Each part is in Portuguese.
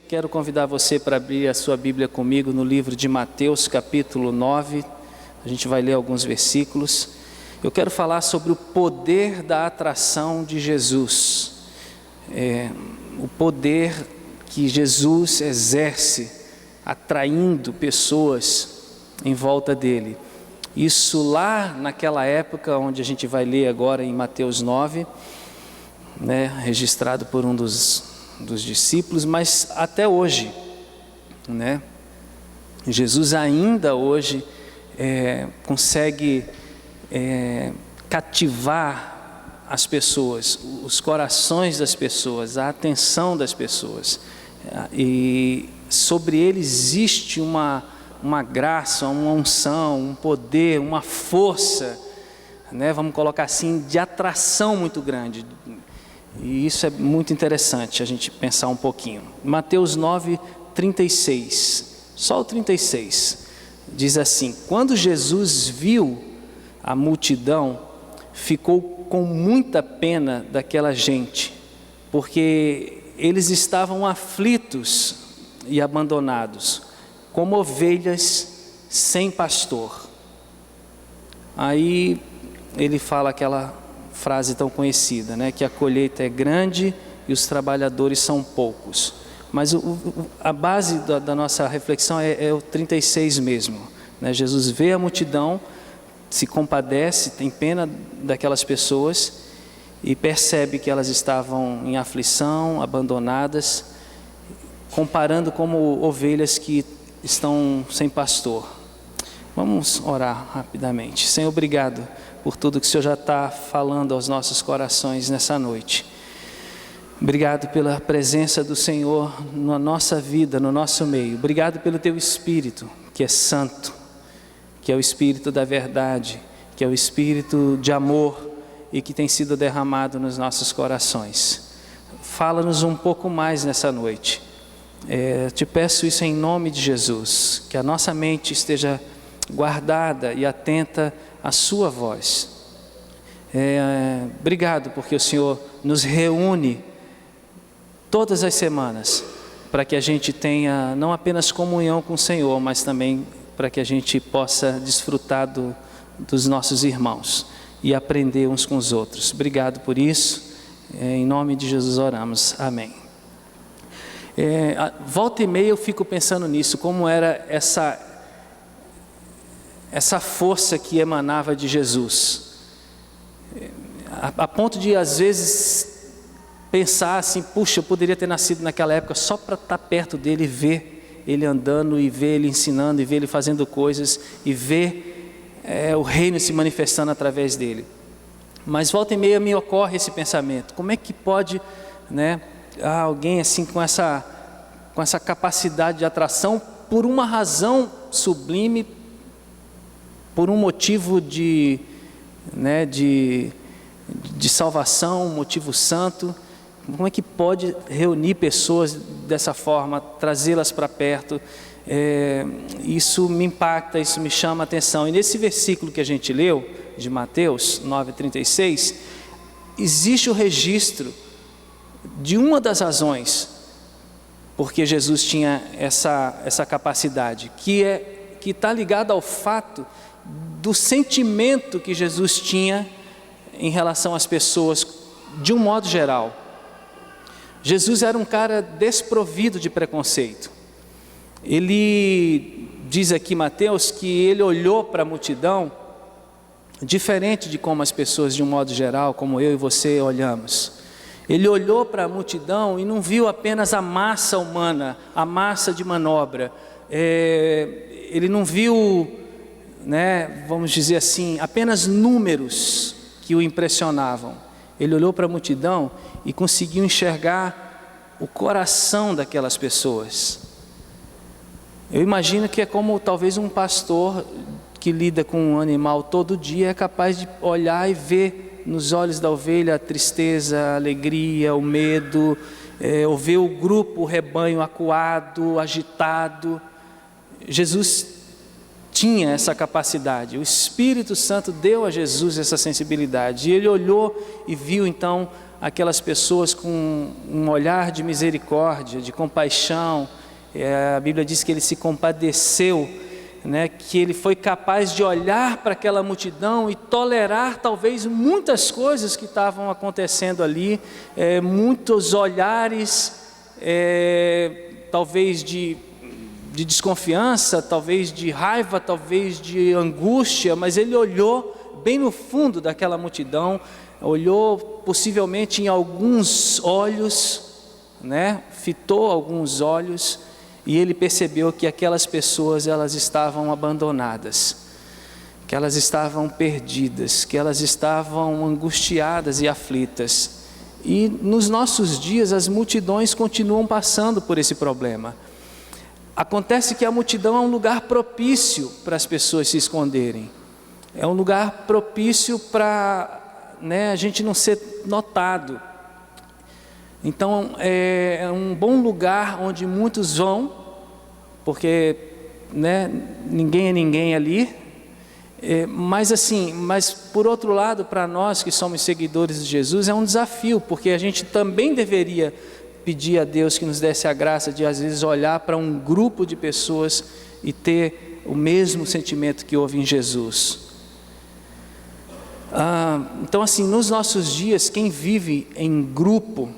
quero convidar você para abrir a sua Bíblia comigo no livro de Mateus, capítulo 9. A gente vai ler alguns versículos. Eu quero falar sobre o poder da atração de Jesus. O poder que Jesus exerce, atraindo pessoas em volta dele. Isso lá naquela época, onde a gente vai ler agora em Mateus 9, registrado por um dos discípulos, mas até hoje, Jesus ainda hoje consegue cativar as pessoas, os corações das pessoas, a atenção das pessoas, e sobre ele existe uma graça, uma unção, um poder, uma força, vamos colocar assim, de atração muito grande. E isso é muito interessante a gente pensar um pouquinho. Mateus 9, 36, só o 36, diz assim: quando Jesus viu a multidão, ficou com muita pena daquela gente, porque eles estavam aflitos e abandonados, como ovelhas sem pastor. Aí ele fala aquela frase tão conhecida, que a colheita é grande e os trabalhadores são poucos. Mas a base da nossa reflexão é o 36 mesmo. Jesus vê a multidão, se compadece, tem pena daquelas pessoas e percebe que elas estavam em aflição, abandonadas, comparando como ovelhas que estão sem pastor. Vamos orar rapidamente. Senhor, obrigado por tudo que o Senhor já está falando aos nossos corações nessa noite. Obrigado pela presença do Senhor na nossa vida, no nosso meio. Obrigado pelo Teu Espírito, que é santo, que é o Espírito da verdade, que é o Espírito de amor e que tem sido derramado nos nossos corações. Fala-nos um pouco mais nessa noite. Te peço isso em nome de Jesus, que a nossa mente esteja guardada e atenta à sua voz. Obrigado porque o Senhor nos reúne todas as semanas para que a gente tenha não apenas comunhão com o Senhor, mas também para que a gente possa desfrutar dos nossos irmãos e aprender uns com os outros. Obrigado por isso, em nome de Jesus oramos, amém. Volta e meia eu fico pensando nisso, como era essa força que emanava de Jesus, a ponto de às vezes pensar assim: puxa, eu poderia ter nascido naquela época só para estar perto dele e ver ele andando, e ver ele ensinando, e ver ele fazendo coisas, e ver o reino se manifestando através dele. Mas volta e meia me ocorre esse pensamento: como é que pode alguém assim com essa capacidade de atração, por uma razão sublime, por um motivo de salvação, um motivo santo, como é que pode reunir pessoas dessa forma, trazê-las para perto? Isso me impacta, isso me chama a atenção. E nesse versículo que a gente leu, de Mateus 9,36, existe o registro de uma das razões porque Jesus tinha essa capacidade, que está ligada ao fato do sentimento que Jesus tinha em relação às pessoas, de um modo geral. Jesus era um cara desprovido de preconceito. Ele diz aqui, Mateus, que ele olhou para a multidão diferente de como as pessoas, de um modo geral, como eu e você olhamos. Ele olhou para a multidão e não viu apenas a massa humana, a massa de manobra. Ele não viu, vamos dizer assim, apenas números que o impressionavam. Ele olhou para a multidão e conseguiu enxergar o coração daquelas pessoas. Eu imagino que é como talvez um pastor que lida com um animal todo dia é capaz de olhar e ver nos olhos da ovelha a tristeza, a alegria, o medo, ou ver o grupo, o rebanho acuado, agitado. Jesus tinha essa capacidade. O Espírito Santo deu a Jesus essa sensibilidade. E ele olhou e viu então aquelas pessoas com um olhar de misericórdia, de compaixão. A Bíblia diz que ele se compadeceu, né? Que ele foi capaz de olhar para aquela multidão e tolerar talvez muitas coisas que estavam acontecendo ali, muitos olhares, talvez de desconfiança, talvez de raiva, talvez de angústia, mas ele olhou bem no fundo daquela multidão, olhou possivelmente em alguns olhos, né? Fitou alguns olhos, e ele percebeu que aquelas pessoas, elas estavam abandonadas, que elas estavam perdidas, que elas estavam angustiadas e aflitas. E nos nossos dias as multidões continuam passando por esse problema. Acontece que a multidão é um lugar propício para as pessoas se esconderem. É um lugar propício para, né, a gente não ser notado. Então é um bom lugar onde muitos vão, porque, né, ninguém é ninguém ali. Mas por outro lado, para nós que somos seguidores de Jesus, é um desafio, porque a gente também deveria pedir a Deus que nos desse a graça de às vezes olhar para um grupo de pessoas e ter o mesmo sentimento que houve em Jesus. Então assim, nos nossos dias, quem vive em grupo,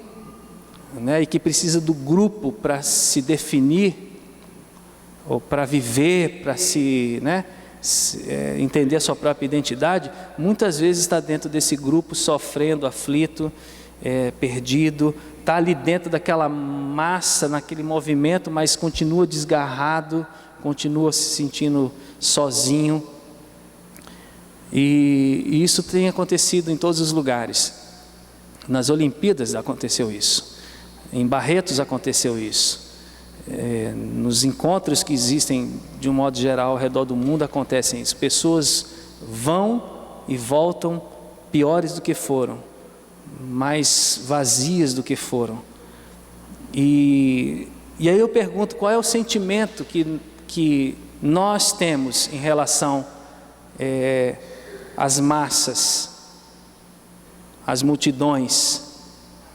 né, e que precisa do grupo para se definir, ou para viver, para entender a sua própria identidade, muitas vezes está dentro desse grupo sofrendo, aflito, perdido, está ali dentro daquela massa, naquele movimento, mas continua desgarrado, continua se sentindo sozinho. E isso tem acontecido em todos os lugares. Nas Olimpíadas aconteceu isso, em Barretos aconteceu isso, nos encontros que existem de um modo geral ao redor do mundo acontecem isso. Pessoas vão e voltam piores do que foram, mais vazias do que foram. E aí eu pergunto, qual é o sentimento que nós temos em relação às massas, às multidões,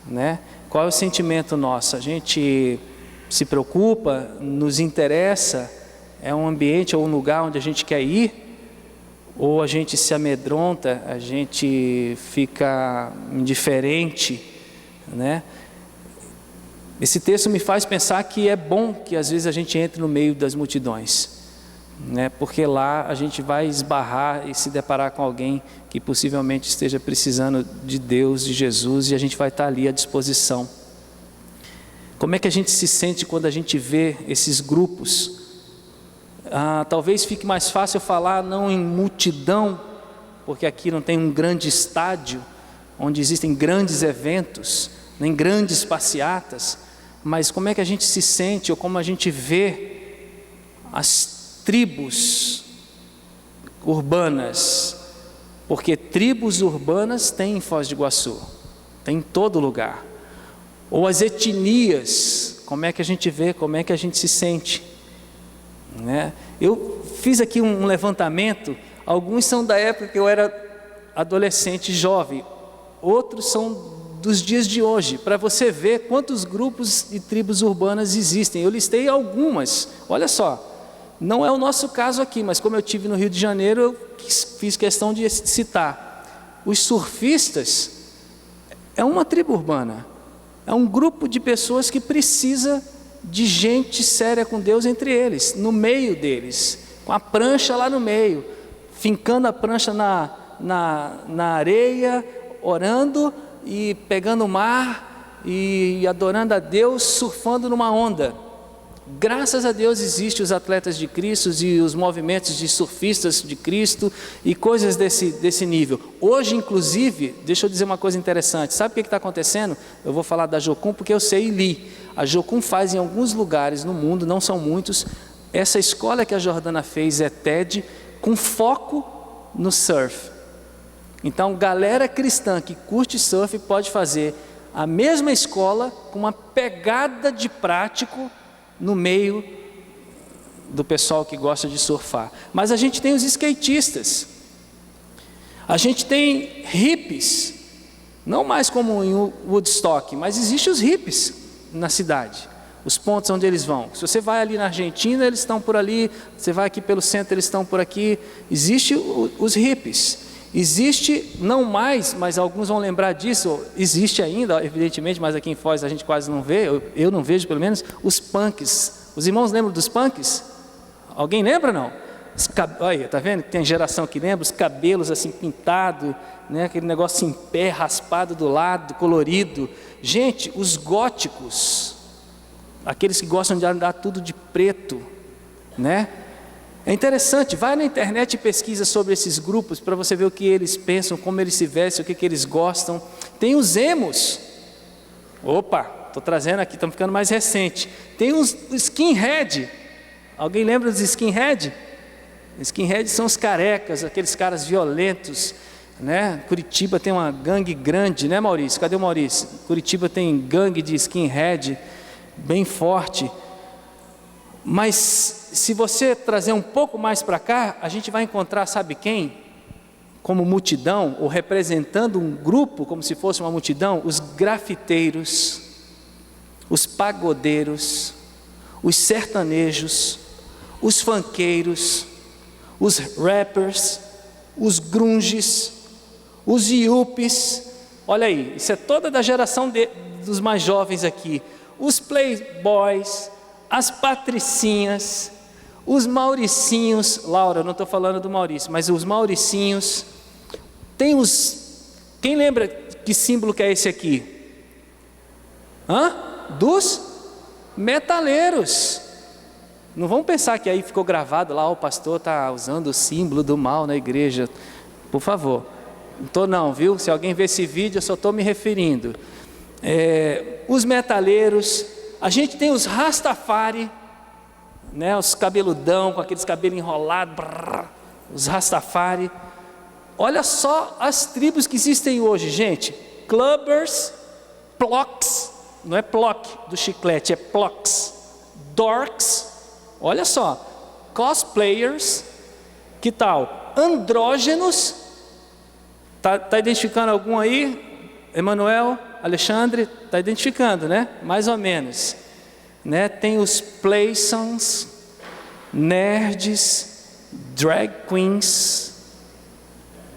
né? Qual é o sentimento nosso? A gente se preocupa, nos interessa, é um ambiente ou um lugar onde a gente quer ir? Ou a gente se amedronta, a gente fica indiferente, né? Esse texto me faz pensar que é bom que às vezes a gente entre no meio das multidões, né? Porque lá a gente vai esbarrar e se deparar com alguém que possivelmente esteja precisando de Deus, de Jesus, e a gente vai estar ali à disposição. Como é que a gente se sente quando a gente vê esses grupos? Talvez fique mais fácil falar não em multidão, porque aqui não tem um grande estádio, onde existem grandes eventos, nem grandes passeatas, mas como é que a gente se sente, ou como a gente vê as tribos urbanas, porque tribos urbanas tem em Foz do Iguaçu, tem em todo lugar, ou as etnias, como é que a gente vê, como é que a gente se sente, né? Eu fiz aqui um levantamento, alguns são da época que eu era adolescente, jovem, outros são dos dias de hoje, para você ver quantos grupos e tribos urbanas existem. Eu listei algumas, olha só, não é o nosso caso aqui, mas como eu estive no Rio de Janeiro, eu fiz questão de citar. Os surfistas é uma tribo urbana, é um grupo de pessoas que precisa de gente séria com Deus entre eles, no meio deles, com a prancha lá no meio, fincando a prancha na areia, orando e pegando o mar e adorando a Deus, surfando numa onda. Graças a Deus existem os atletas de Cristo e os movimentos de surfistas de Cristo e coisas desse nível. Hoje, inclusive, deixa eu dizer uma coisa interessante. Sabe o que está acontecendo? Eu vou falar da Jocum porque eu sei e li. A Jocum faz em alguns lugares no mundo, não são muitos. Essa escola que a Jordana fez é TED, com foco no surf. Então, galera cristã que curte surf pode fazer a mesma escola com uma pegada de prático no meio do pessoal que gosta de surfar. Mas a gente tem os skatistas, a gente tem hippies, não mais como em Woodstock, mas existem os hippies na cidade, os pontos onde eles vão. Se você vai ali na Argentina, eles estão por ali, você vai aqui pelo centro, eles estão por aqui. Existe os hippies. Existe, não mais, mas alguns vão lembrar disso, existe ainda, evidentemente, mas aqui em Foz a gente quase não vê, eu não vejo pelo menos, os punks. Os irmãos lembram dos punks? Alguém lembra, não? Olha, tá vendo? Tem geração que lembra, os cabelos assim pintados, né? Aquele negócio em pé, raspado do lado, colorido. Gente, os góticos, aqueles que gostam de andar tudo de preto, né? É interessante, vai na internet e pesquisa sobre esses grupos para você ver o que eles pensam, como eles se vestem, o que eles gostam. Tem os emos. Opa, estou trazendo aqui, estamos ficando mais recente. Tem os skinhead. Alguém lembra dos skinhead? Skinhead são os carecas, aqueles caras violentos, né? Curitiba tem uma gangue grande, né, Maurício? Cadê o Maurício? Curitiba tem gangue de skinhead bem forte. Mas se você trazer um pouco mais para cá, a gente vai encontrar, sabe quem? Como multidão, ou representando um grupo, como se fosse uma multidão, os grafiteiros, os pagodeiros, os sertanejos, os funkeiros, os rappers, os grunges, os yuppies. Olha aí, isso é toda da geração dos mais jovens aqui. Os playboys, as patricinhas, os mauricinhos. Laura, eu não estou falando do Maurício, mas os mauricinhos. Tem os... Quem lembra que símbolo que é esse aqui? Dos metaleiros. Não vamos pensar que aí ficou gravado lá, o pastor está usando o símbolo do mal na igreja. Por favor. Não estou não, viu? Se alguém ver esse vídeo, eu só estou me referindo. Os metaleiros. A gente tem os Rastafari, né, os cabeludão, com aqueles cabelos enrolados, os Rastafari. Olha só as tribos que existem hoje, gente. Clubbers, Plocks, não é Plock do chiclete, é Plocks. Dorks, olha só. Cosplayers, que tal? Andrógenos, tá identificando algum aí? Emanuel, Alexandre, está identificando, né? Mais ou menos, né? Tem os playsons, nerds, drag queens.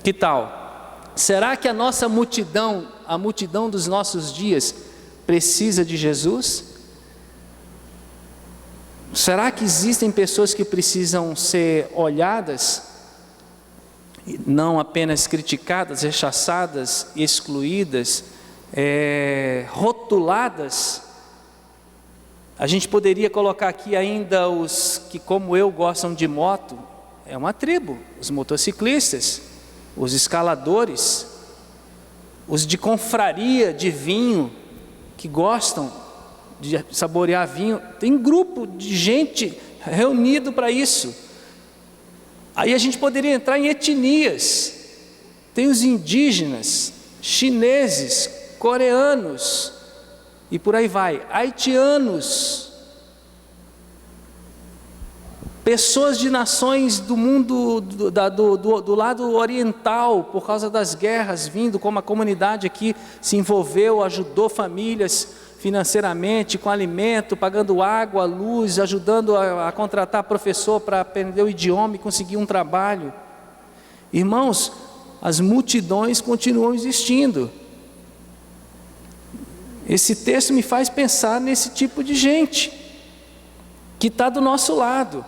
Que tal? Será que a nossa multidão, a multidão dos nossos dias, precisa de Jesus? Será que existem pessoas que precisam ser olhadas, não apenas criticadas, rechaçadas, excluídas, rotuladas? A gente poderia colocar aqui ainda os que, como eu, gostam de moto. É uma tribo. Os motociclistas, os escaladores, os de confraria de vinho, que gostam de saborear vinho. Tem grupo de gente reunido para isso. Aí a gente poderia entrar em etnias. Tem os indígenas, chineses, coreanos, e por aí vai, haitianos, pessoas de nações do mundo do lado oriental, por causa das guerras, vindo, como a comunidade aqui se envolveu, ajudou famílias financeiramente, com alimento, pagando água, luz, ajudando a contratar professor para aprender o idioma e conseguir um trabalho. Irmãos, as multidões continuam existindo. Esse texto me faz pensar nesse tipo de gente que está do nosso lado.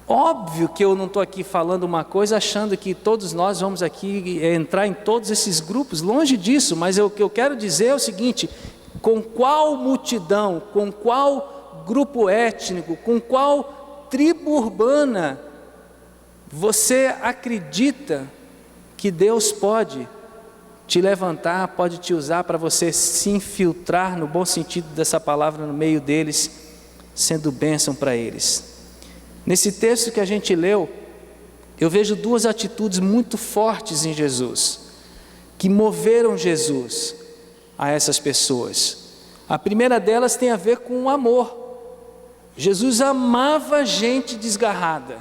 Óbvio que eu não estou aqui falando uma coisa achando que todos nós vamos aqui entrar em todos esses grupos, longe disso, mas o que eu quero dizer é o seguinte: com qual multidão, com qual grupo étnico, com qual tribo urbana você acredita que Deus pode te levantar, pode te usar para você se infiltrar, no bom sentido dessa palavra, no meio deles, sendo bênção para eles? Nesse texto que a gente leu, eu vejo duas atitudes muito fortes em Jesus, que moveram Jesus a essas pessoas. A primeira delas tem a ver com o amor. Jesus amava gente desgarrada.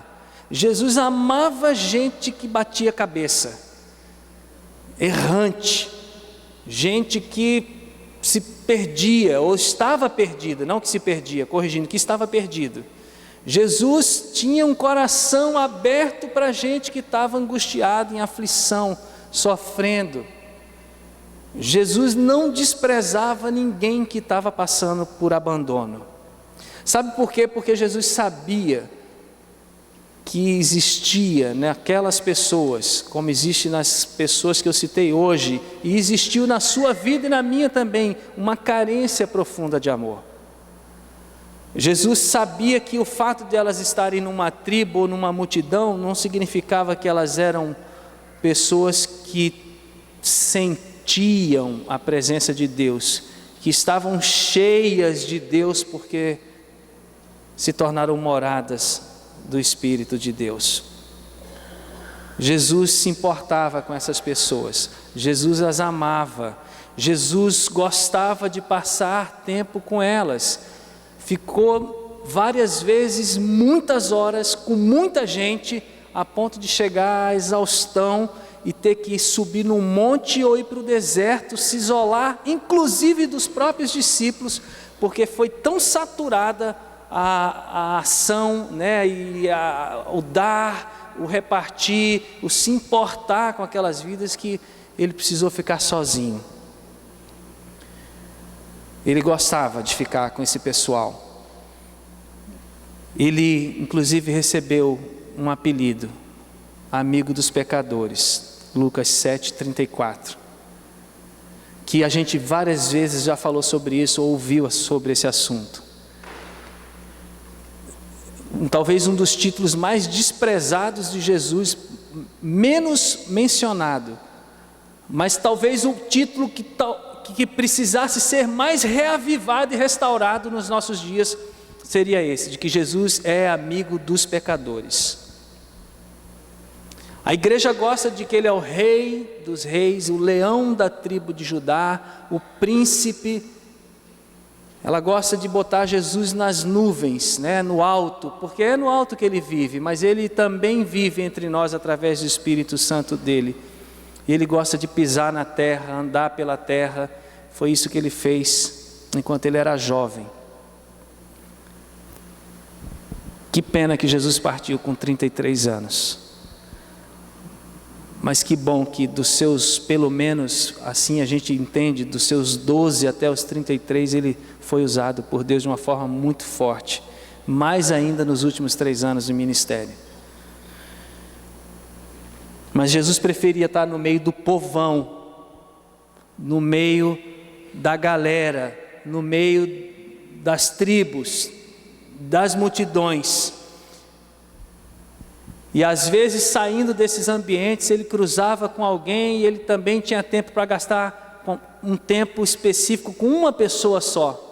Jesus amava gente que batia a cabeça, errante, gente que se perdia ou estava perdida, não que se perdia, corrigindo, que estava perdido. Jesus tinha um coração aberto para gente que estava angustiada, em aflição, sofrendo. Jesus não desprezava ninguém que estava passando por abandono. Sabe por quê? Porque Jesus sabia que existia naquelas pessoas, como existe nas pessoas que eu citei hoje, e existiu na sua vida e na minha também, uma carência profunda de amor. Jesus sabia que o fato de elas estarem numa tribo ou numa multidão não significava que elas eram pessoas que sentiam a presença de Deus, que estavam cheias de Deus porque se tornaram moradas do Espírito de Deus. Jesus se importava com essas pessoas, Jesus as amava, Jesus gostava de passar tempo com elas, ficou várias vezes, muitas horas, com muita gente, a ponto de chegar à exaustão e ter que subir num monte ou ir para o deserto, se isolar, inclusive dos próprios discípulos, porque foi tão saturada a ação, e o dar, o repartir, o se importar com aquelas vidas, que ele precisou ficar sozinho. Ele gostava de ficar com esse pessoal. Ele inclusive recebeu um apelido, amigo dos pecadores, Lucas 7:34, que a gente várias vezes já falou sobre isso, ou ouviu sobre esse assunto. Talvez um dos títulos mais desprezados de Jesus, menos mencionado, mas talvez um título que precisasse ser mais reavivado e restaurado nos nossos dias, seria esse, de que Jesus é amigo dos pecadores. A igreja gosta de que ele é o rei dos reis, o leão da tribo de Judá, o príncipe. Ela gosta de botar Jesus nas nuvens, no alto, porque é no alto que ele vive, mas ele também vive entre nós através do Espírito Santo dele. E ele gosta de pisar na terra, andar pela terra. Foi isso que ele fez enquanto ele era jovem. Que pena que Jesus partiu com 33 anos. Mas que bom que dos seus, pelo menos assim a gente entende, dos seus 12 até os 33, ele foi usado por Deus de uma forma muito forte. Mais ainda nos últimos 3 anos de ministério. Mas Jesus preferia estar no meio do povão, no meio da galera, no meio das tribos, das multidões. E às vezes, saindo desses ambientes, ele cruzava com alguém e ele também tinha tempo para gastar um tempo específico com uma pessoa só.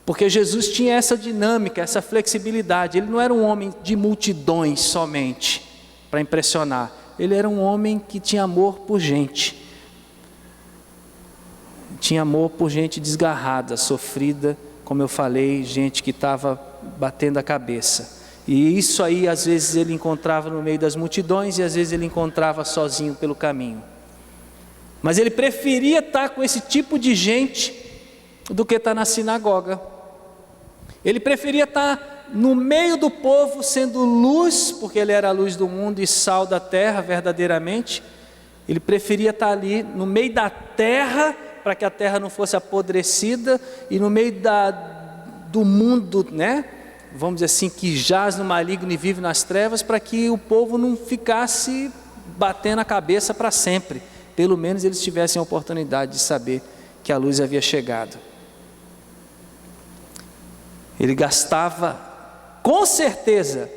Porque Jesus tinha essa dinâmica, essa flexibilidade. Ele não era um homem de multidões somente, para impressionar. Ele era um homem que tinha amor por gente. Tinha amor por gente desgarrada, sofrida, como eu falei, gente que estava batendo a cabeça. E isso aí, às vezes ele encontrava no meio das multidões e às vezes ele encontrava sozinho pelo caminho. Mas ele preferia estar com esse tipo de gente do que estar na sinagoga. Ele preferia estar no meio do povo, sendo luz, porque ele era a luz do mundo e sal da terra verdadeiramente. Ele preferia estar ali no meio da terra, para que a terra não fosse apodrecida, e no meio do mundo, vamos dizer assim, que jaz no maligno e vive nas trevas, para que o povo não ficasse batendo a cabeça para sempre. Pelo menos eles tivessem a oportunidade de saber que a luz havia chegado. Ele gastava, com certeza,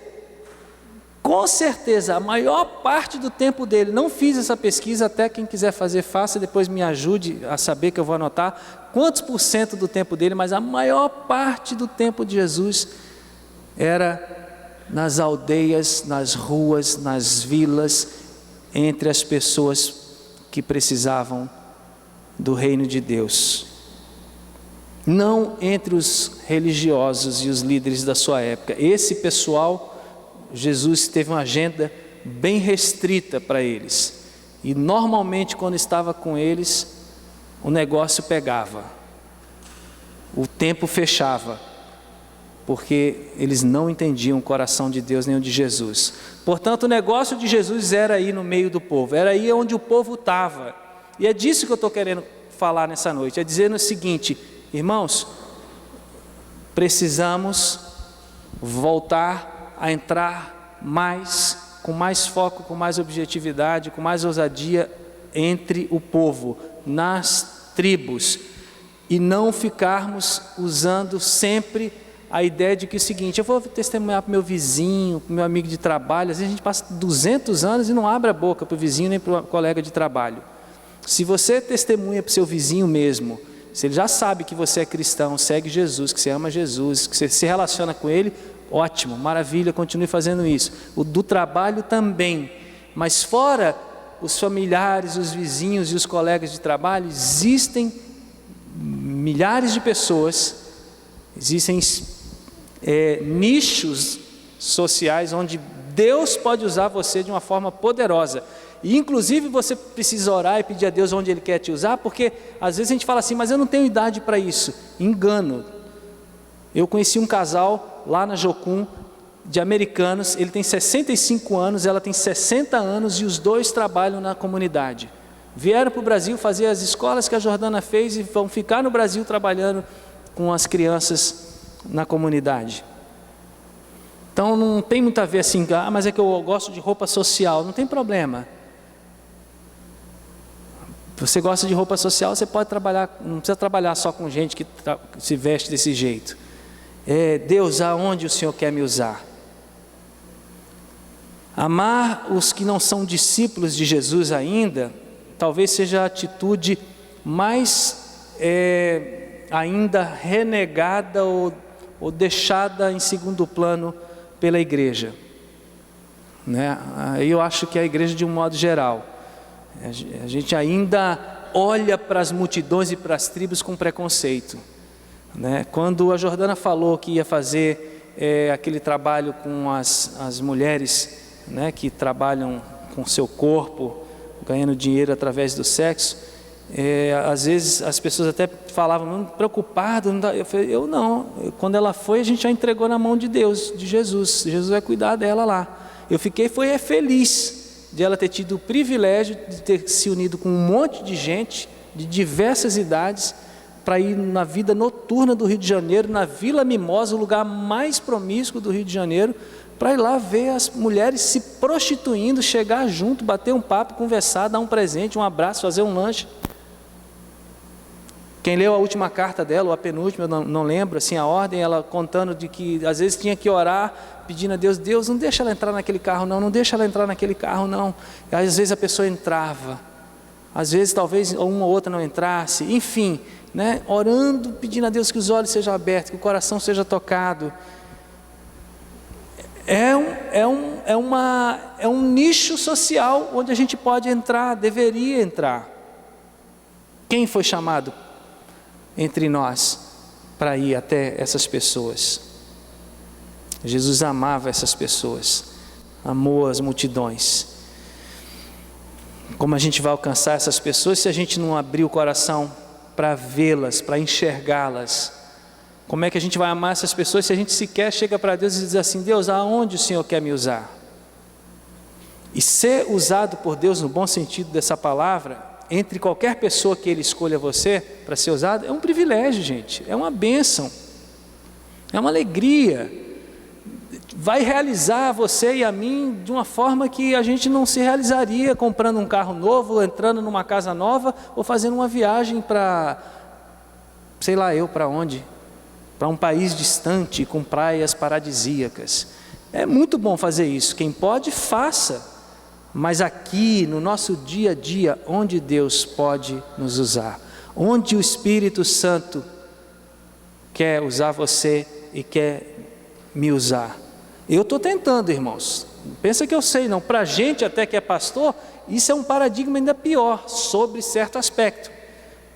a maior parte do tempo dele. Não fiz essa pesquisa, até quem quiser fazer, faça, depois me ajude a saber, que eu vou anotar quantos % do tempo dele, mas a maior parte do tempo de Jesus era nas aldeias, nas ruas, nas vilas, entre as pessoas que precisavam do reino de Deus. não entre os religiosos e os líderes da sua época. Esse pessoal, Jesus teve uma agenda bem restrita para eles. E normalmente quando estava com eles, o negócio pegava, o tempo fechava, porque eles não entendiam o coração de Deus nem o de Jesus. Portanto, o negócio de Jesus era aí no meio do povo, era aí onde o povo estava. E é disso que eu estou querendo falar nessa noite, é dizendo o seguinte: irmãos, precisamos voltar a entrar mais, com mais foco, com mais objetividade, com mais ousadia entre o povo, nas tribos, e não ficarmos usando sempre a ideia de que é o seguinte: eu vou testemunhar para o meu vizinho, para o meu amigo de trabalho. Às vezes a gente passa 200 anos e não abre a boca para o vizinho nem para o colega de trabalho. Se você testemunha para o seu vizinho mesmo, se ele já sabe que você é cristão, segue Jesus, que você ama Jesus, que você se relaciona com ele, ótimo, maravilha, continue fazendo isso. O do trabalho também, mas fora os familiares, os vizinhos e os colegas de trabalho, existem milhares de pessoas, existem nichos sociais onde Deus pode usar você de uma forma poderosa. E inclusive você precisa orar e pedir a Deus onde Ele quer te usar, porque às vezes a gente fala assim: mas eu não tenho idade para isso. Engano. Eu conheci um casal lá na Jocum, de americanos, ele tem 65 anos, ela tem 60 anos, e os dois trabalham na comunidade. Vieram para o Brasil fazer as escolas que a Jordana fez e vão ficar no Brasil trabalhando com as crianças na comunidade. Então não tem muito a ver assim: ah, mas é que eu gosto de roupa social. Não tem problema. Você gosta de roupa social, você pode trabalhar, não precisa trabalhar só com gente que se veste desse jeito. Deus, aonde o Senhor quer me usar? Amar os que não são discípulos de Jesus ainda, talvez seja a atitude mais ainda renegada ou deixada em segundo plano pela igreja, né? Aí eu acho que a igreja, de um modo geral, a gente ainda olha para as multidões e para as tribos com preconceito, né? Quando a Jordana falou que ia fazer aquele trabalho com as mulheres, né, que trabalham com seu corpo, ganhando dinheiro através do sexo, às vezes as pessoas até falavam: preocupado, não dá. Eu falei: eu não. Quando ela foi, a gente já entregou na mão de Deus, de Jesus. Jesus vai cuidar dela lá. Eu fiquei feliz de ela ter tido o privilégio de ter se unido com um monte de gente de diversas idades para ir na vida noturna do Rio de Janeiro, na Vila Mimosa, o lugar mais promíscuo do Rio de Janeiro, para ir lá ver as mulheres se prostituindo, chegar junto, bater um papo, conversar, dar um presente, um abraço, fazer um lanche. Quem leu a última carta dela, ou a penúltima, eu não lembro assim a ordem, ela contando de que às vezes tinha que orar, pedindo a Deus: Deus, não deixa ela entrar naquele carro não, não deixa ela entrar naquele carro não. E às vezes a pessoa entrava, às vezes talvez uma ou outra não entrasse, enfim, né? Orando, pedindo a Deus que os olhos sejam abertos, que o coração seja tocado. É um nicho social onde a gente pode entrar, deveria entrar. Quem foi chamado entre nós para ir até essas pessoas? Jesus amava essas pessoas, amou as multidões. Como a gente vai alcançar essas pessoas se a gente não abrir o coração para vê-las, para enxergá-las? Como é que a gente vai amar essas pessoas se a gente sequer chega para Deus e diz assim: Deus, aonde o Senhor quer me usar? E ser usado por Deus no bom sentido dessa palavra, entre qualquer pessoa que Ele escolha você para ser usado, é um privilégio, gente, é uma bênção, é uma alegria. Vai realizar você e a mim de uma forma que a gente não se realizaria comprando um carro novo, entrando numa casa nova, ou fazendo uma viagem para, sei lá eu para onde, para um país distante com praias paradisíacas. É muito bom fazer isso, quem pode, faça. Mas aqui, no nosso dia a dia, onde Deus pode nos usar, onde o Espírito Santo quer usar você e quer me usar. Eu estou tentando, irmãos, pensa que eu sei não, para a gente até que é pastor, isso é um paradigma ainda pior, sobre certo aspecto,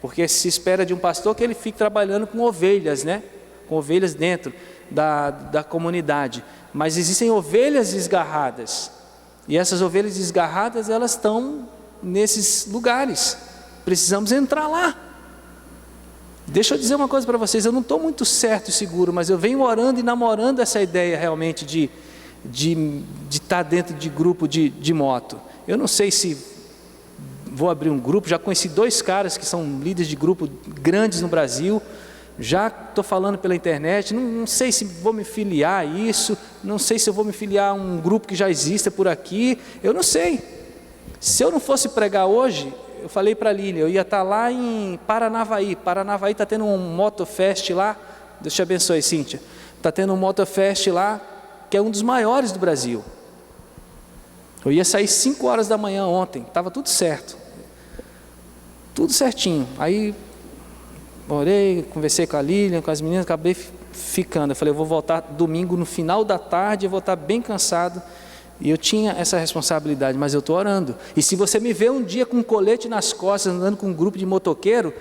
porque se espera de um pastor que ele fique trabalhando com ovelhas, né? Com ovelhas dentro da comunidade. Mas existem ovelhas desgarradas, e essas ovelhas desgarradas, elas estão nesses lugares. Precisamos entrar lá. Deixa eu dizer uma coisa para vocês, eu não estou muito certo e seguro, mas eu venho orando e namorando essa ideia realmente de estar dentro de grupo de moto. Eu não sei se vou abrir um grupo, já conheci 2 caras que são líderes de grupo grandes no Brasil, já estou falando pela internet, não sei se vou me filiar a isso, não sei se eu vou me filiar a um grupo que já existe por aqui, eu não sei. Se eu não fosse pregar hoje, eu falei para a Lília, eu ia estar lá em Paranavaí está tendo um Motofest lá, Deus te abençoe, Cíntia, está tendo um Motofest lá, que é um dos maiores do Brasil. Eu ia sair 5 horas da manhã ontem, estava tudo certo, tudo certinho. Aí orei, conversei com a Lília, com as meninas, acabei ficando. Eu falei, eu vou voltar domingo no final da tarde, eu vou estar bem cansado. E eu tinha essa responsabilidade, mas eu estou orando. E se você me vê um dia com um colete nas costas, andando com um grupo de motoqueiro,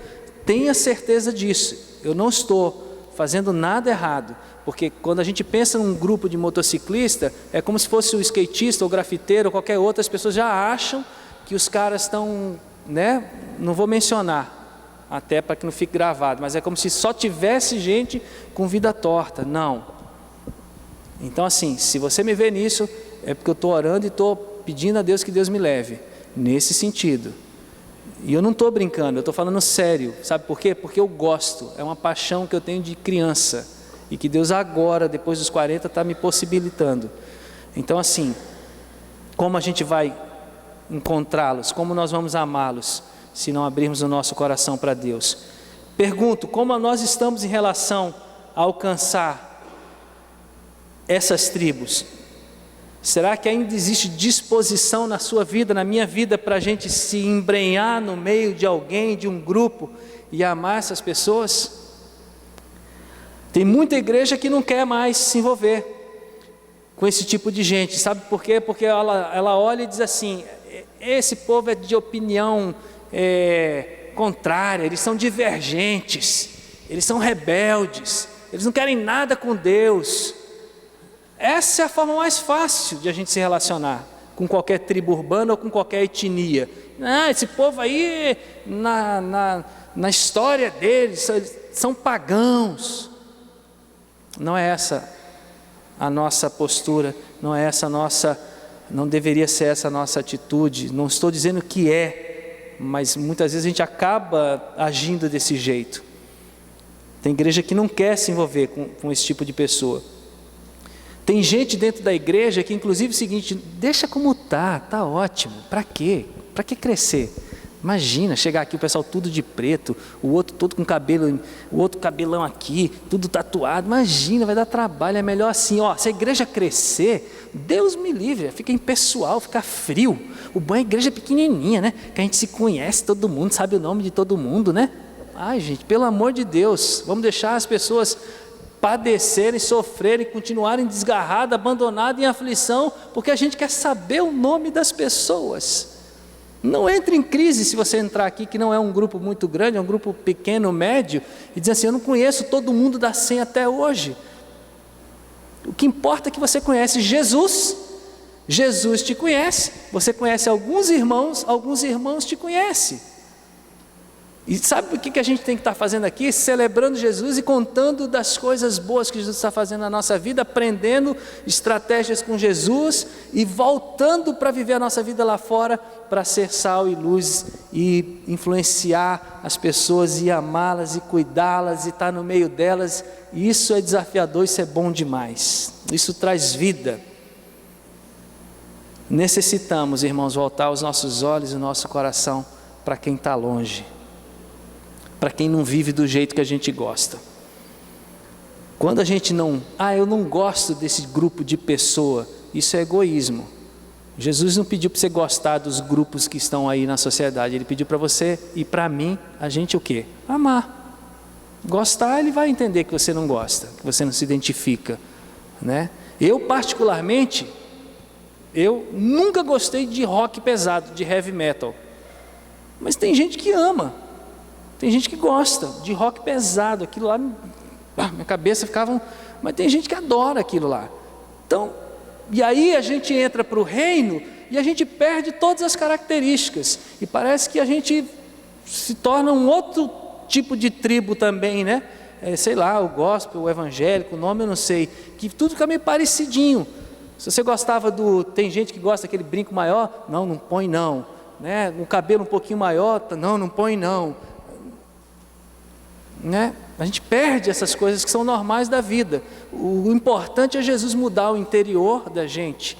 tenha certeza disso, eu não estou fazendo nada errado. Porque quando a gente pensa num grupo de motociclista, é como se fosse o skatista, ou grafiteiro, ou qualquer outra, as pessoas já acham que os caras estão, né? Não vou mencionar, até para que não fique gravado, mas é como se só tivesse gente com vida torta. Não. Então assim, se você me vê nisso, é porque eu estou orando e estou pedindo a Deus que Deus me leve, nesse sentido. E eu não estou brincando, eu estou falando sério. Sabe por quê? Porque eu gosto, é uma paixão que eu tenho de criança, e que Deus agora, depois dos 40, está me possibilitando. Então assim, como a gente vai encontrá-los? Como nós vamos amá-los, se não abrirmos o nosso coração para Deus? Pergunto, como nós estamos em relação a alcançar essas tribos? Será que ainda existe disposição na sua vida, na minha vida, para a gente se embrenhar no meio de alguém, de um grupo, e amar essas pessoas? Tem muita igreja que não quer mais se envolver com esse tipo de gente. Sabe por quê? Porque ela olha e diz assim, esse povo é de opinião contrária, eles são divergentes, eles são rebeldes, eles não querem nada com Deus. Essa é a forma mais fácil de a gente se relacionar com qualquer tribo urbana ou com qualquer etnia. Esse povo aí, na história deles, eles são pagãos. Não é essa a nossa postura, não deveria ser essa a nossa atitude. Não estou dizendo que é, mas muitas vezes a gente acaba agindo desse jeito. Tem igreja que não quer se envolver com esse tipo de pessoa. Tem gente dentro da igreja que, inclusive, é o seguinte, deixa como tá ótimo, para quê? Para que crescer? Imagina, chegar aqui o pessoal tudo de preto, o outro todo com cabelo, o outro cabelão aqui, tudo tatuado, imagina, vai dar trabalho, é melhor assim, se a igreja crescer, Deus me livre, fica impessoal, fica frio. O bom é a igreja pequenininha, né? Que a gente se conhece, todo mundo sabe o nome de todo mundo, né? Ai gente, pelo amor de Deus, vamos deixar as pessoas padecerem, sofrerem, continuarem desgarradas, abandonadas em aflição, porque a gente quer saber o nome das pessoas. Não entre em crise se você entrar aqui, que não é um grupo muito grande, é um grupo pequeno, médio, e dizer assim, eu não conheço todo mundo da senha até hoje. O que importa é que você conhece Jesus, Jesus te conhece, você conhece alguns irmãos te conhecem. E sabe o que a gente tem que estar fazendo aqui? Celebrando Jesus e contando das coisas boas que Jesus está fazendo na nossa vida, aprendendo estratégias com Jesus e voltando para viver a nossa vida lá fora, para ser sal e luz e influenciar as pessoas e amá-las e cuidá-las e estar no meio delas. Isso é desafiador, isso é bom demais, isso traz vida. Necessitamos, irmãos, voltar os nossos olhos e o nosso coração para quem está longe, para quem não vive do jeito que a gente gosta. Quando a gente eu não gosto desse grupo de pessoa, isso é egoísmo. Jesus não pediu para você gostar dos grupos que estão aí na sociedade, Ele pediu para você e para mim, a gente o quê? Amar. Gostar, Ele vai entender que você não gosta, que você não se identifica, né? Eu particularmente, eu nunca gostei de rock pesado, de heavy metal, mas tem gente que ama. Tem gente que gosta de rock pesado, aquilo lá, minha cabeça ficava... Mas tem gente que adora aquilo lá. Então, e aí a gente entra para o reino e a gente perde todas as características. E parece que a gente se torna um outro tipo de tribo também, né? Sei lá, o gospel, o evangélico, o nome eu não sei. Que tudo fica meio parecidinho. Se você gostava tem gente que gosta daquele brinco maior, não põe não. Né? Um cabelo um pouquinho maior, não põe não. Né? A gente perde essas coisas que são normais da vida. O importante é Jesus mudar o interior da gente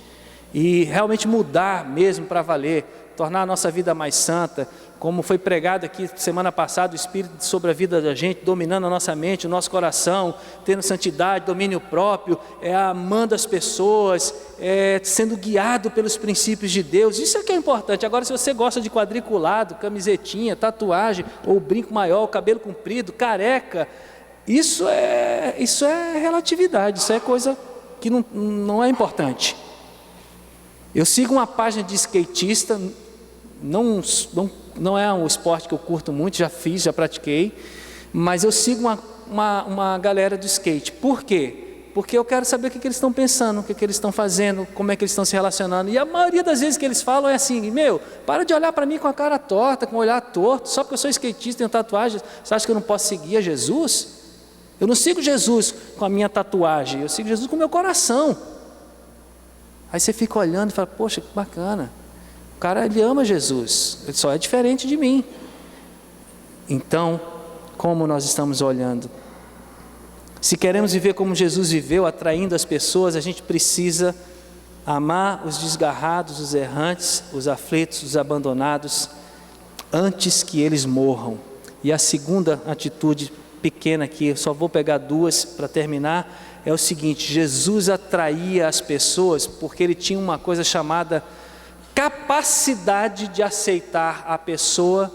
e realmente mudar mesmo para valer, tornar a nossa vida mais santa, como foi pregado aqui semana passada, o Espírito sobre a vida da gente, dominando a nossa mente, o nosso coração, tendo santidade, domínio próprio, amando as pessoas, sendo guiado pelos princípios de Deus. Isso é que é importante. Agora, se você gosta de quadriculado, camisetinha, tatuagem, ou brinco maior, cabelo comprido, careca, isso é relatividade, isso é coisa que não é importante. Eu sigo uma página de skatista, não é um esporte que eu curto muito, já fiz, já pratiquei, mas eu sigo uma galera do skate. Por quê? Porque eu quero saber o que eles estão pensando, o que eles estão fazendo, como é que eles estão se relacionando. E a maioria das vezes que eles falam é assim: para de olhar para mim com a cara torta, com o olhar torto, só porque eu sou skatista e tenho tatuagem, você acha que eu não posso seguir a Jesus? Eu não sigo Jesus com a minha tatuagem, eu sigo Jesus com o meu coração. Aí você fica olhando e fala: poxa, que bacana. O cara, ele ama Jesus, ele só é diferente de mim. Então, como nós estamos olhando? Se queremos viver como Jesus viveu, atraindo as pessoas, a gente precisa amar os desgarrados, os errantes, os aflitos, os abandonados, antes que eles morram. E a segunda atitude pequena aqui, eu só vou pegar duas para terminar, é o seguinte: Jesus atraía as pessoas porque ele tinha uma coisa chamada capacidade de aceitar a pessoa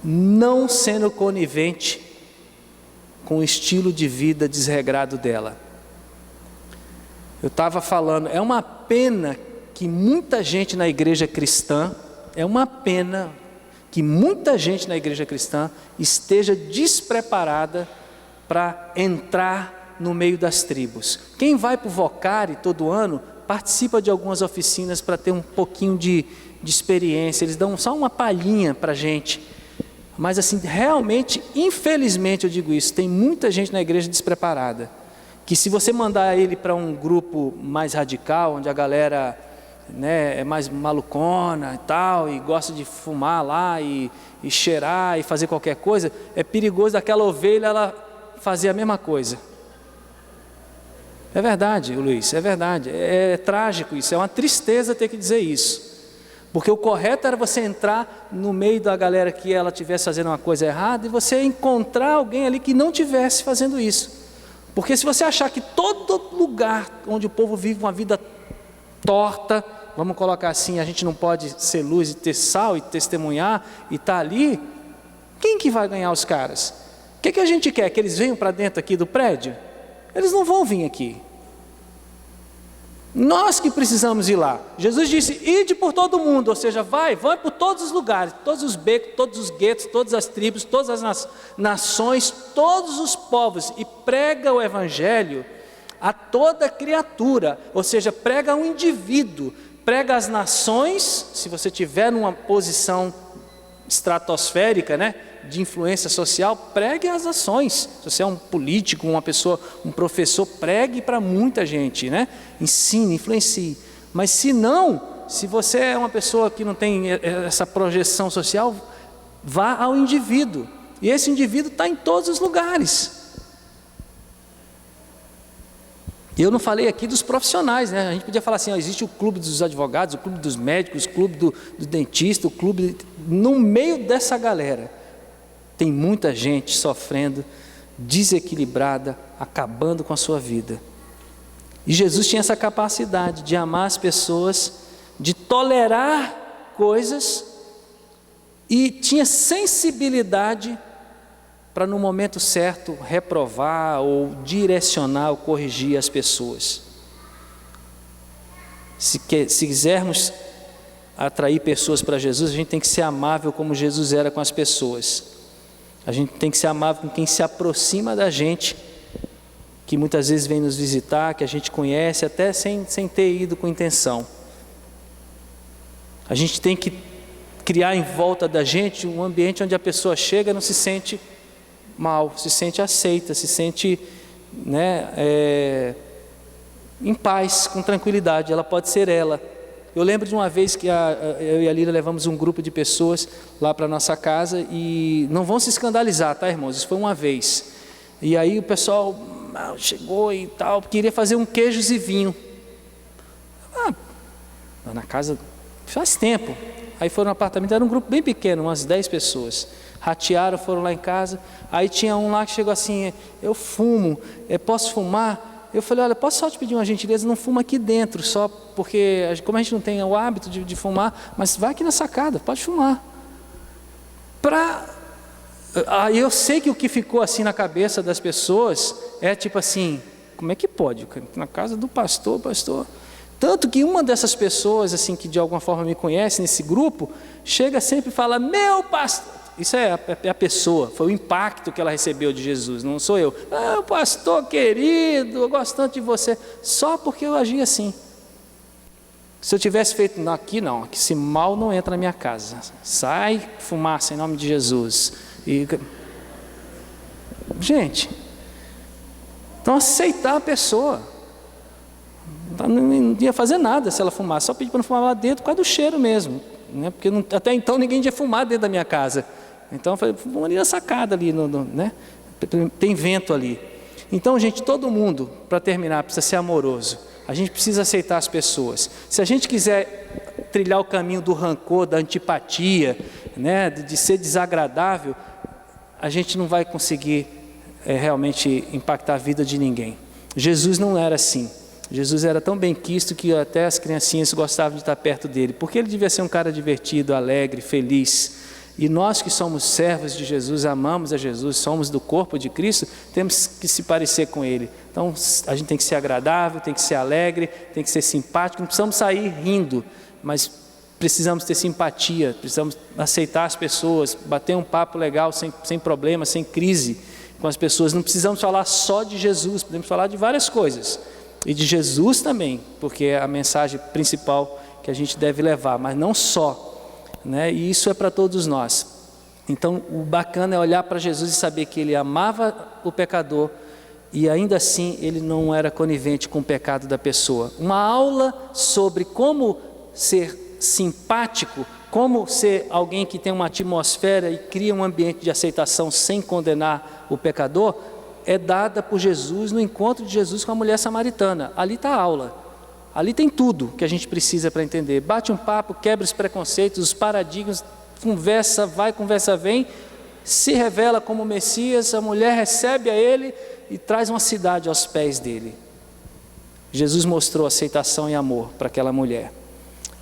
não sendo conivente com o estilo de vida desregrado dela. Eu estava falando, é uma pena que muita gente na igreja cristã, esteja despreparada para entrar no meio das tribos. Quem vai para o Vocari todo ano, participa de algumas oficinas para ter um pouquinho de experiência, eles dão só uma palhinha para a gente, mas assim, realmente, infelizmente eu digo isso, tem muita gente na igreja despreparada, que se você mandar ele para um grupo mais radical, onde a galera, né, é mais malucona e tal, e gosta de fumar lá, e cheirar, e fazer qualquer coisa, é perigoso daquela ovelha ela fazer a mesma coisa. É verdade, Luiz, é verdade, é trágico isso, é uma tristeza ter que dizer isso, porque o correto era você entrar no meio da galera que ela estivesse fazendo uma coisa errada, e você encontrar alguém ali que não estivesse fazendo isso, porque se você achar que todo lugar onde o povo vive uma vida torta, vamos colocar assim, a gente não pode ser luz e ter sal e testemunhar e estar ali, quem que vai ganhar os caras? O que a gente quer? Que eles venham para dentro aqui do prédio? Eles não vão vir aqui. Nós que precisamos ir lá. Jesus disse: ide por todo mundo, ou seja, vai por todos os lugares, todos os becos, todos os guetos, todas as tribos, todas as nações, todos os povos, e prega o evangelho a toda criatura, ou seja, prega a um indivíduo, prega as nações, se você tiver numa posição estratosférica, né, de influência social, pregue as ações. Se você é um político, uma pessoa, um professor, pregue para muita gente, né? Ensine, influencie. Mas se não, se você é uma pessoa que não tem essa projeção social, vá ao indivíduo. E esse indivíduo está em todos os lugares. Eu não falei aqui dos profissionais, né? A gente podia falar assim: existe o clube dos advogados, o clube dos médicos, o clube do dentista, o clube... No meio dessa galera, tem muita gente sofrendo, desequilibrada, acabando com a sua vida. E Jesus tinha essa capacidade de amar as pessoas, de tolerar coisas, e tinha sensibilidade para no momento certo reprovar ou direcionar ou corrigir as pessoas. Se quisermos atrair pessoas para Jesus, a gente tem que ser amável como Jesus era com as pessoas. A gente tem que ser amável com quem se aproxima da gente, que muitas vezes vem nos visitar, que a gente conhece, até sem ter ido com intenção. A gente tem que criar em volta da gente um ambiente onde a pessoa chega e não se sente mal, se sente aceita, se sente, em paz, com tranquilidade. Ela pode ser ela. Eu lembro de uma vez que eu e a Lira levamos um grupo de pessoas lá para a nossa casa, e não vão se escandalizar, tá, irmãos? Isso foi uma vez. E aí o pessoal chegou e tal, queria fazer um queijos e vinho. Na casa faz tempo. Aí foram no apartamento, era um grupo bem pequeno, umas 10 pessoas. Ratearam, foram lá em casa. Aí tinha um lá que chegou assim: eu fumo, posso fumar? Eu falei: olha, posso só te pedir uma gentileza? Não fuma aqui dentro, só porque como a gente não tem o hábito de fumar, mas vai aqui na sacada, pode fumar. Aí eu sei que o que ficou assim na cabeça das pessoas é tipo assim: como é que pode? Na casa do pastor. Tanto que uma dessas pessoas assim que de alguma forma me conhece nesse grupo, chega sempre e fala: meu pastor. Isso é a pessoa, foi o impacto que ela recebeu de Jesus, não sou eu. Pastor querido, eu gosto tanto de você. Só porque eu agi assim. Se eu tivesse feito aqui esse mal não entra na minha casa. Sai fumaça em nome de Jesus. Gente, então aceitar a pessoa. Não ia fazer nada se ela fumasse, só pedir para não fumar lá dentro por causa do cheiro mesmo, porque até então ninguém ia fumar dentro da minha casa. Então eu falei: vamos ali na sacada ali, tem vento ali. Então, gente, todo mundo, para terminar, precisa ser amoroso. A gente precisa aceitar as pessoas. Se a gente quiser trilhar o caminho do rancor, da antipatia, de ser desagradável, a gente não vai conseguir realmente impactar a vida de ninguém. Jesus não era assim. Jesus era tão bem-quisto que até as criancinhas gostavam de estar perto dele, porque ele devia ser um cara divertido, alegre, feliz. E nós que somos servos de Jesus, amamos a Jesus, somos do corpo de Cristo, temos que se parecer com Ele. Então a gente tem que ser agradável, tem que ser alegre, tem que ser simpático. Não precisamos sair rindo, mas precisamos ter simpatia, precisamos aceitar as pessoas, bater um papo legal, sem problema, sem crise com as pessoas. Não precisamos falar só de Jesus, podemos falar de várias coisas. E de Jesus também, porque é a mensagem principal que a gente deve levar, mas não só. E isso é para todos nós. Então o bacana é olhar para Jesus e saber que Ele amava o pecador e ainda assim Ele não era conivente com o pecado da pessoa. Uma aula sobre como ser simpático, como ser alguém que tem uma atmosfera e cria um ambiente de aceitação sem condenar o pecador, é dada por Jesus no encontro de Jesus com a mulher samaritana. Ali está a aula. Ali tem tudo que a gente precisa para entender. Bate um papo, quebra os preconceitos, os paradigmas, conversa vai, conversa vem, se revela como Messias, a mulher recebe a ele e traz uma cidade aos pés dele. Jesus mostrou aceitação e amor para aquela mulher.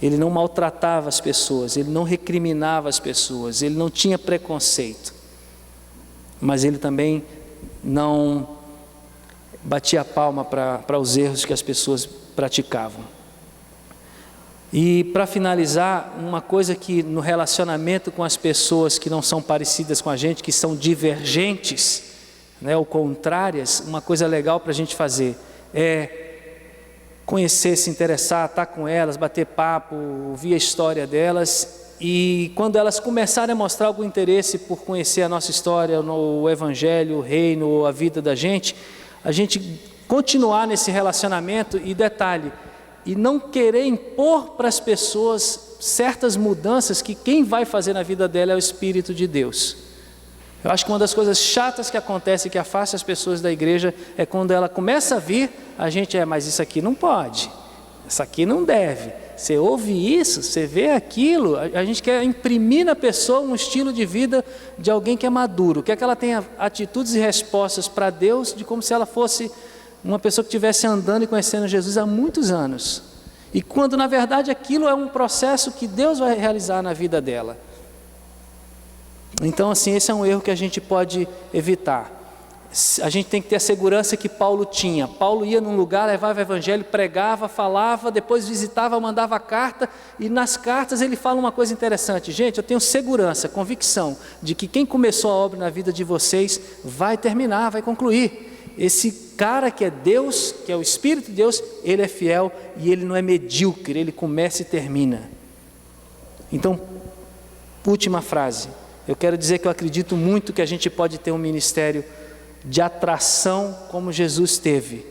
Ele não maltratava as pessoas, ele não recriminava as pessoas, ele não tinha preconceito. Mas ele também não batia a palma para os erros que as pessoas praticavam. E para finalizar, uma coisa que no relacionamento com as pessoas que não são parecidas com a gente, que são divergentes, ou contrárias, uma coisa legal para a gente fazer é conhecer, se interessar, estar com elas, bater papo, ouvir a história delas, e quando elas começarem a mostrar algum interesse por conhecer a nossa história, no Evangelho, o reino, a vida da gente, a gente continuar nesse relacionamento. E detalhe, e não querer impor para as pessoas certas mudanças que quem vai fazer na vida dela é o Espírito de Deus. Eu acho que uma das coisas chatas que acontece, que afasta as pessoas da igreja, é quando ela começa a vir, a gente mas isso aqui não pode, isso aqui não deve. Você ouve isso, você vê aquilo, a gente quer imprimir na pessoa um estilo de vida de alguém que é maduro, quer que ela tenha atitudes e respostas para Deus de como se ela fosse uma pessoa que estivesse andando e conhecendo Jesus há muitos anos. E quando na verdade aquilo é um processo que Deus vai realizar na vida dela. Então assim, esse é um erro que a gente pode evitar. a gente tem que ter a segurança que Paulo tinha. Paulo ia num lugar, levava o evangelho, pregava, falava, depois visitava, mandava carta, e nas cartas ele fala uma coisa interessante: gente, eu tenho segurança, convicção de que quem começou a obra na vida de vocês vai terminar, vai concluir. Esse cara que é Deus, que é o Espírito de Deus, ele é fiel e ele não é medíocre, ele começa e termina. Então, última frase, eu quero dizer que eu acredito muito que a gente pode ter um ministério de atração como Jesus teve,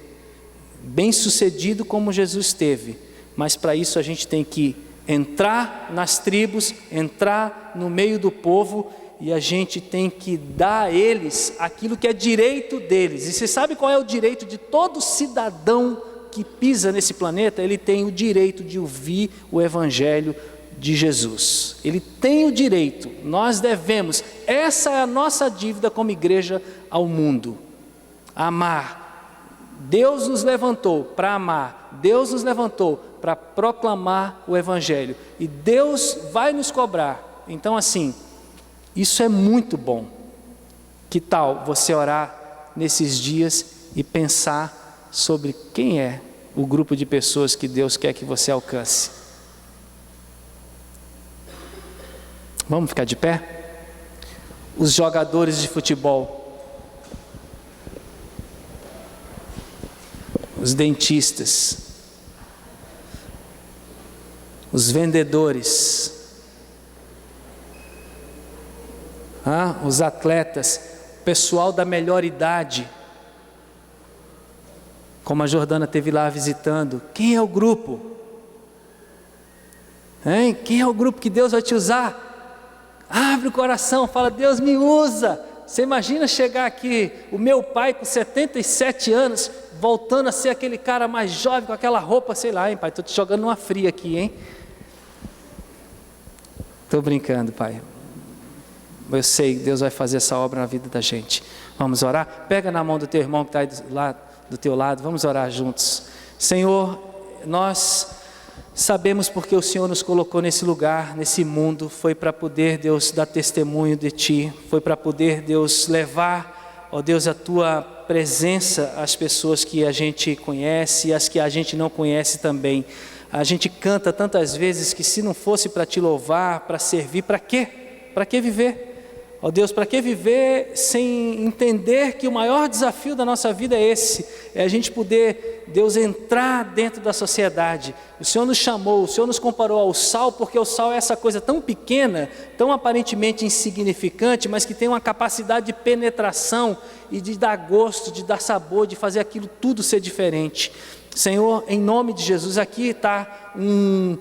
bem sucedido como Jesus teve, mas para isso a gente tem que entrar nas tribos, entrar no meio do povo, e a gente tem que dar a eles aquilo que é direito deles. E você sabe qual é o direito de todo cidadão que pisa nesse planeta? Ele tem o direito de ouvir o evangelho de Jesus. Ele tem o direito, nós devemos, essa é a nossa dívida como igreja ao mundo: amar. Deus nos levantou para amar, Deus nos levantou para proclamar o evangelho, e Deus vai nos cobrar. Então, assim, isso é muito bom. Que tal você orar nesses dias e pensar sobre quem é o grupo de pessoas que Deus quer que você alcance? Vamos ficar de pé? Os jogadores de futebol, os dentistas, os vendedores, os atletas, o pessoal da melhor idade, como a Jordana esteve lá visitando. Quem é o grupo? Hein? Quem é o grupo que Deus vai te usar? Abre o coração, fala: Deus me usa. Você imagina chegar aqui, o meu pai com 77 anos, voltando a ser aquele cara mais jovem, com aquela roupa, sei lá, hein, pai, estou te jogando uma fria aqui, hein? Estou brincando, pai. Eu sei que Deus vai fazer essa obra na vida da gente. Vamos orar? Pega na mão do teu irmão que está aí lá do teu lado, vamos orar juntos. Senhor, nós sabemos porque o Senhor nos colocou nesse lugar, nesse mundo, foi para poder, Deus, dar testemunho de Ti, foi para poder, Deus, levar, ó Deus, a Tua presença às pessoas que a gente conhece e as que a gente não conhece também. A gente canta tantas vezes que se não fosse para Te louvar, para servir, para quê? Para que viver? Ó Deus, para que viver sem entender que o maior desafio da nossa vida é esse? É a gente poder, Deus, entrar dentro da sociedade. O Senhor nos chamou, o Senhor nos comparou ao sal, porque o sal é essa coisa tão pequena, tão aparentemente insignificante, mas que tem uma capacidade de penetração e de dar gosto, de dar sabor, de fazer aquilo tudo ser diferente. Senhor, em nome de Jesus, aqui está um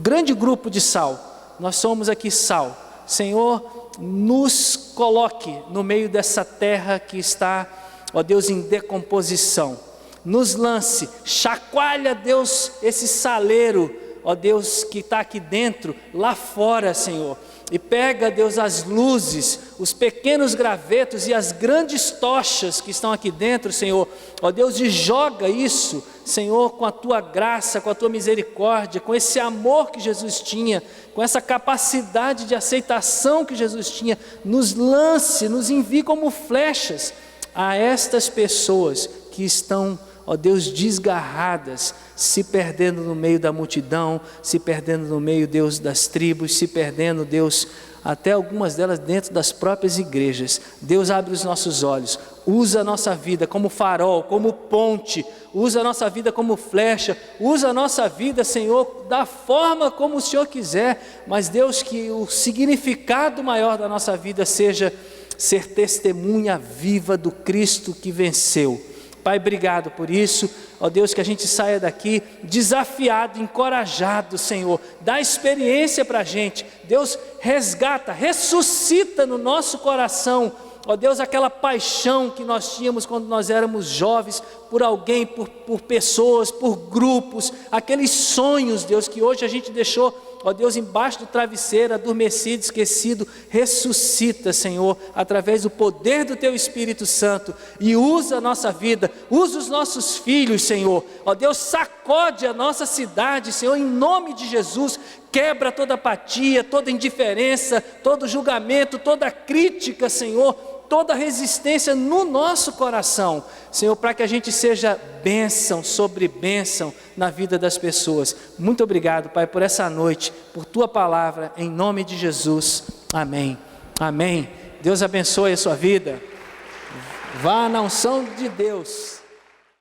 grande grupo de sal. Nós somos aqui sal. Senhor, nos coloque no meio dessa terra que está, ó Deus, em decomposição. Nos lance, chacoalha, Deus, esse saleiro, ó Deus, que está aqui dentro, lá fora, Senhor. E pega, Deus, as luzes, os pequenos gravetos e as grandes tochas que estão aqui dentro, Senhor. Ó Deus, e joga isso, Senhor, com a Tua graça, com a Tua misericórdia, com esse amor que Jesus tinha, com essa capacidade de aceitação que Jesus tinha. Nos lance, nos envie como flechas a estas pessoas que estão, ó Deus, desgarradas, se perdendo no meio da multidão, se perdendo no meio, Deus, das tribos, se perdendo, Deus, até algumas delas dentro das próprias igrejas. Deus, abre os nossos olhos, usa a nossa vida como farol, como ponte, usa a nossa vida como flecha, usa a nossa vida, Senhor, da forma como o Senhor quiser, mas Deus, que o significado maior da nossa vida seja ser testemunha viva do Cristo que venceu. Pai, obrigado por isso, ó Deus, que a gente saia daqui desafiado, encorajado, Senhor, dá experiência para a gente. Deus, resgata, ressuscita no nosso coração, ó Deus, aquela paixão que nós tínhamos quando nós éramos jovens, por alguém, por pessoas, por grupos, aqueles sonhos, Deus, que hoje a gente deixou, ó Deus, embaixo do travesseiro, adormecido, esquecido. Ressuscita, Senhor, através do poder do Teu Espírito Santo, e usa a nossa vida, usa os nossos filhos, Senhor, ó Deus, sacode a nossa cidade, Senhor, em nome de Jesus. Quebra toda apatia, toda indiferença, todo julgamento, toda crítica, Senhor, toda resistência no nosso coração, Senhor, para que a gente seja bênção sobre bênção na vida das pessoas. Muito obrigado, Pai, por essa noite, por Tua palavra, em nome de Jesus. Amém. Amém. Deus abençoe a sua vida. Vá na unção de Deus.